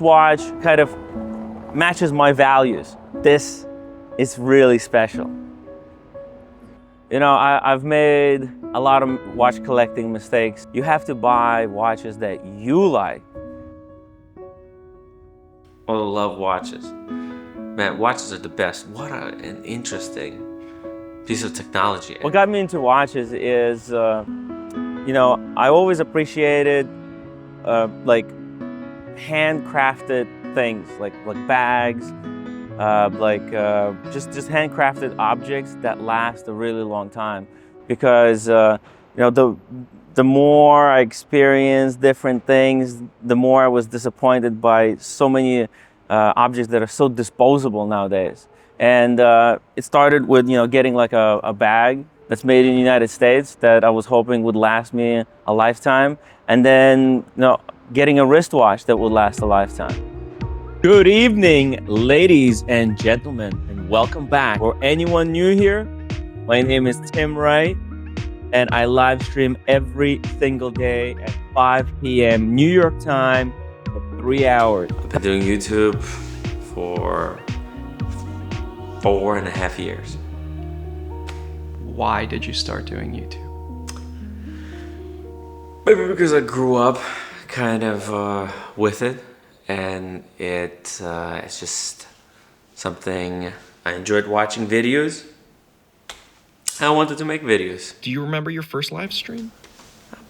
watch kind of matches my values. This is really special. You know, I've made a lot of watch collecting mistakes. You have to buy watches that you like. Oh, I love watches. Man, watches are the best. What an interesting piece of technology. What got me into watches is, you know, I always appreciated like handcrafted things, like bags, just handcrafted objects that last a really long time. Because you know, the more I experienced different things, the more I was disappointed by so many objects that are so disposable nowadays. And it started with, you know, getting like a bag that's made in the United States that I was hoping would last me a lifetime. And then, you know, getting a wristwatch that would last a lifetime. Good evening, ladies and gentlemen, and welcome back. For anyone new here, my name is Tim Wright, and I live stream every single day at 5 p.m. New York time for 3 hours. I've been doing YouTube for 4.5 years. Why did you start doing YouTube? Maybe because I grew up kind of with it, and it's just something I enjoyed watching videos. I wanted to make videos. Do you remember your first live stream?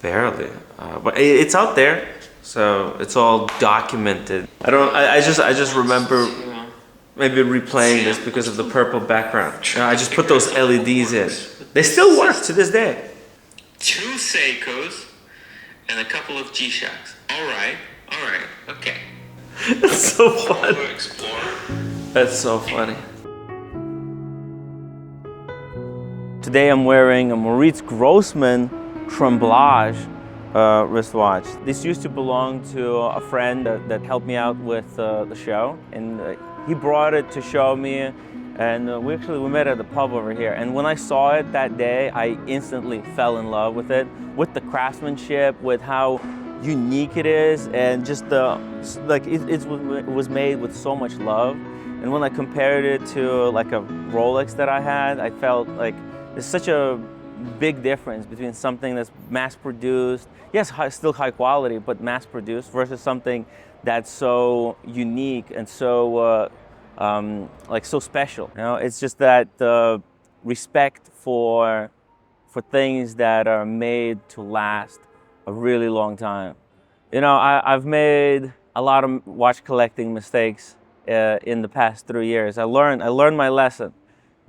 Barely, but it's out there, so it's all documented. I just remember maybe replaying this because of the purple background. I just put those LEDs in. They still work to this day. 2 Seikos and a couple of G-Shocks. All right, okay. That's so funny. Volvo Explorer. That's so funny. Today I'm wearing a Moritz Grossmann Tremblage wristwatch. This used to belong to a friend that helped me out with the show, and he brought it to show me, and we met at the pub over here. And when I saw it that day, I instantly fell in love with it, with the craftsmanship, with how unique it is, and just it was made with so much love. And when I compared it to like a Rolex that I had, I felt like there's such a big difference between something that's mass-produced, yes, still high quality, but mass-produced, versus something that's so unique and so so special. You know, it's just that respect for things that are made to last a really long time. You know, I've made a lot of watch collecting mistakes in the past 3 years. I learned my lesson.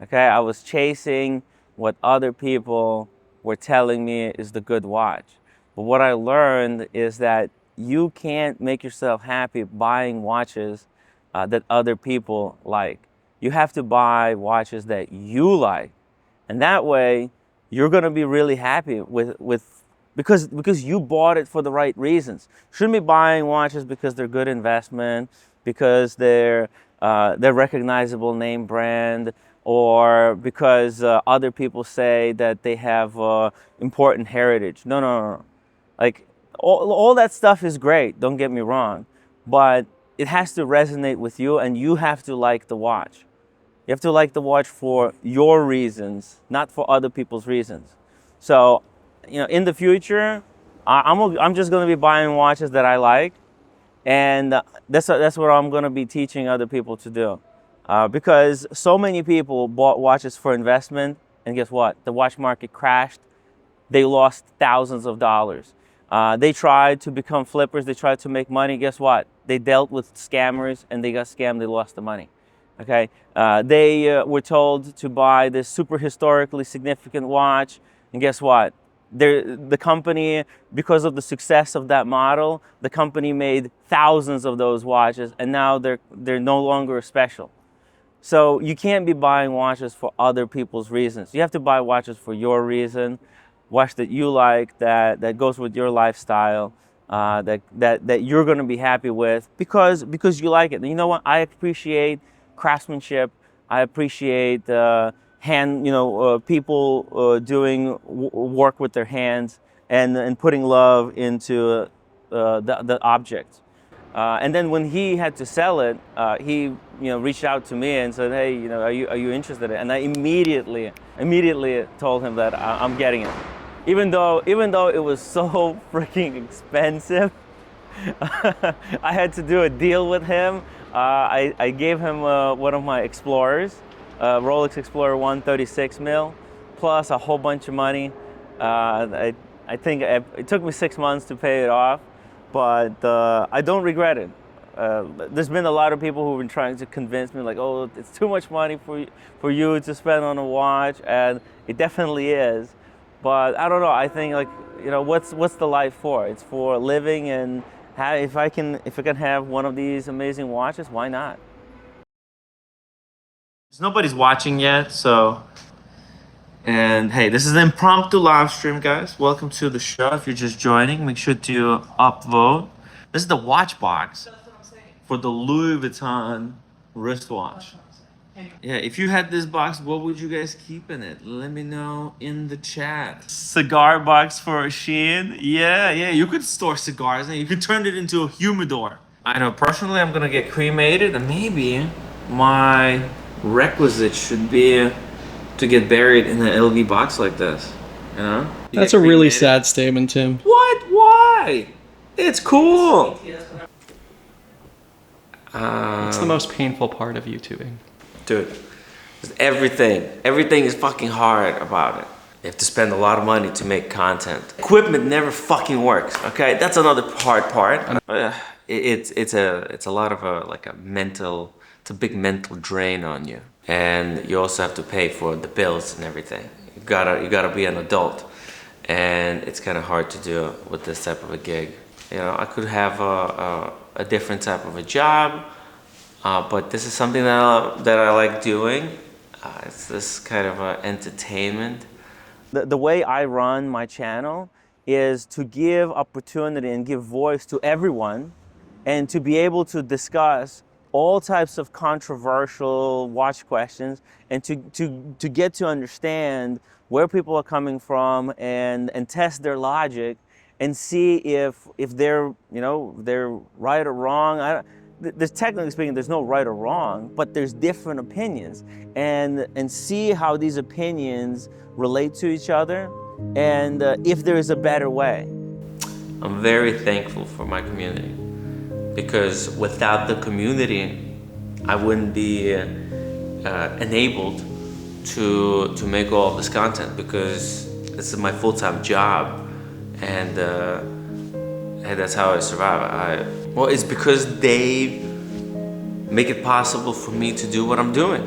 Okay, I was chasing what other people were telling me is the good watch. But what I learned is that you can't make yourself happy buying watches that other people like. You have to buy watches that you like. And that way, you're gonna be really happy because you bought it for the right reasons. You shouldn't be buying watches because they're good investment, because they're recognizable name brand, or because other people say that they have important heritage. No. Like, all that stuff is great, don't get me wrong, but it has to resonate with you, and you have to like the watch. You have to like the watch for your reasons, not for other people's reasons. So, you know, in the future, I'm just gonna be buying watches that I like, and that's what I'm gonna be teaching other people to do. Because so many people bought watches for investment, and guess what? The watch market crashed. They lost thousands of dollars. They tried to become flippers. They tried to make money. Guess what? They dealt with scammers, and they got scammed. They lost the money. Okay? They were told to buy this super historically significant watch, and guess what? The company, because of the success of that model, the company made thousands of those watches, and now they're no longer special. So you can't be buying watches for other people's reasons. You have to buy watches for your reason, watch that you like, that goes with your lifestyle, that you're going to be happy with because you like it. And you know what? I appreciate craftsmanship. I appreciate people doing work with their hands and putting love into the objects. And then when he had to sell it, he reached out to me and said, "Hey, are you interested?" And I immediately told him that I'm getting it, even though it was so freaking expensive. I had to do a deal with him. I gave him one of my Explorers, Rolex Explorer 136 mil, plus a whole bunch of money. I think it took me 6 months to pay it off, but I don't regret it. There's been a lot of people who've been trying to convince me, like, oh, it's too much money for you to spend on a watch, and it definitely is. But I don't know. I think, like, what's the life for? It's for living, and if I can have one of these amazing watches, why not? Nobody's watching yet, so. And hey, this is an impromptu live stream, guys. Welcome to the show. If you're just joining, make sure to upvote. This is the watch box for the Louis Vuitton wristwatch. Yeah, if you had this box, what would you guys keep in it? Let me know in the chat. Cigar box for a Shein. Yeah, you could store cigars and you could turn it into a humidor. I know, personally, I'm gonna get cremated, and maybe my requisite should be to get buried in an LV box like this. That's a really sad statement, Tim. What? Why? It's cool. It's the most painful part of YouTubing. Dude, everything is fucking hard about it. You have to spend a lot of money to make content. Equipment never fucking works, okay? That's another hard part. It's a lot of it's a big mental drain on you. And you also have to pay for the bills and everything. You gotta be an adult. And it's kind of hard to do with this type of a gig. I could have a different type of a job, but this is something that I like doing. It's this kind of entertainment. The way I run my channel is to give opportunity and give voice to everyone, and to be able to discuss all types of controversial watch questions, and to get to understand where people are coming from, and test their logic and see if they're they're right or wrong. There's, technically speaking, there's no right or wrong, but there's different opinions, and see how these opinions relate to each other, and if there is a better way. I'm very thankful for my community, because without the community, I wouldn't be enabled to make all this content, because this is my full-time job, and that's how I survive. Well, it's because they make it possible for me to do what I'm doing.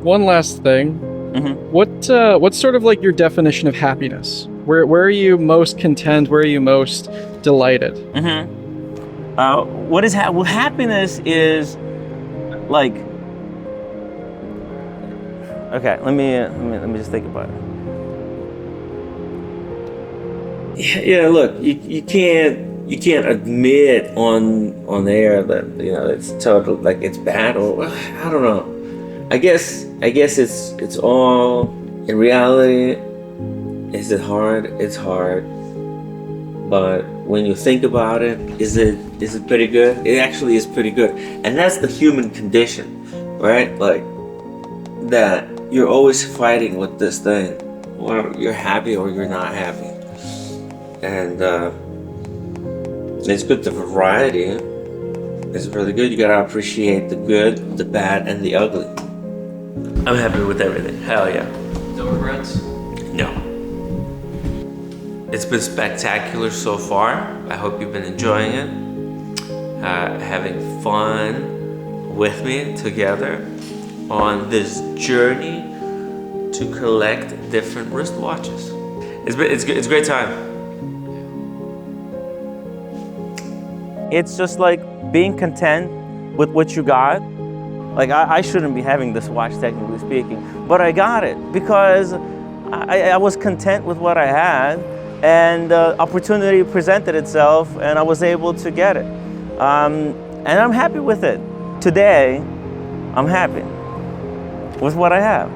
One last thing. Mm-hmm. What's sort of like your definition of happiness? Where are you most content? Where are you most delighted? Mm-hmm. Well, happiness is like. Okay, let me just think about it. Yeah, look, you can't admit on air that it's total, like, it's bad, or I don't know. I guess it's all in reality. Is it hard? It's hard. But when you think about it, is it pretty good? It actually is pretty good. And that's the human condition, right? Like, that you're always fighting with this thing. Or you're happy or you're not happy. And it's good, the variety is really good. You gotta appreciate the good, the bad, and the ugly. I'm happy with everything. Hell yeah. No regrets? No. It's been spectacular so far. I hope you've been enjoying it, having fun with me together on this journey to collect different wristwatches. It's a great time. It's just like being content with what you got. Like, I shouldn't be having this watch, technically speaking, but I got it because I was content with what I had, and opportunity presented itself, and I was able to get it. And I'm happy with it. Today, I'm happy with what I have.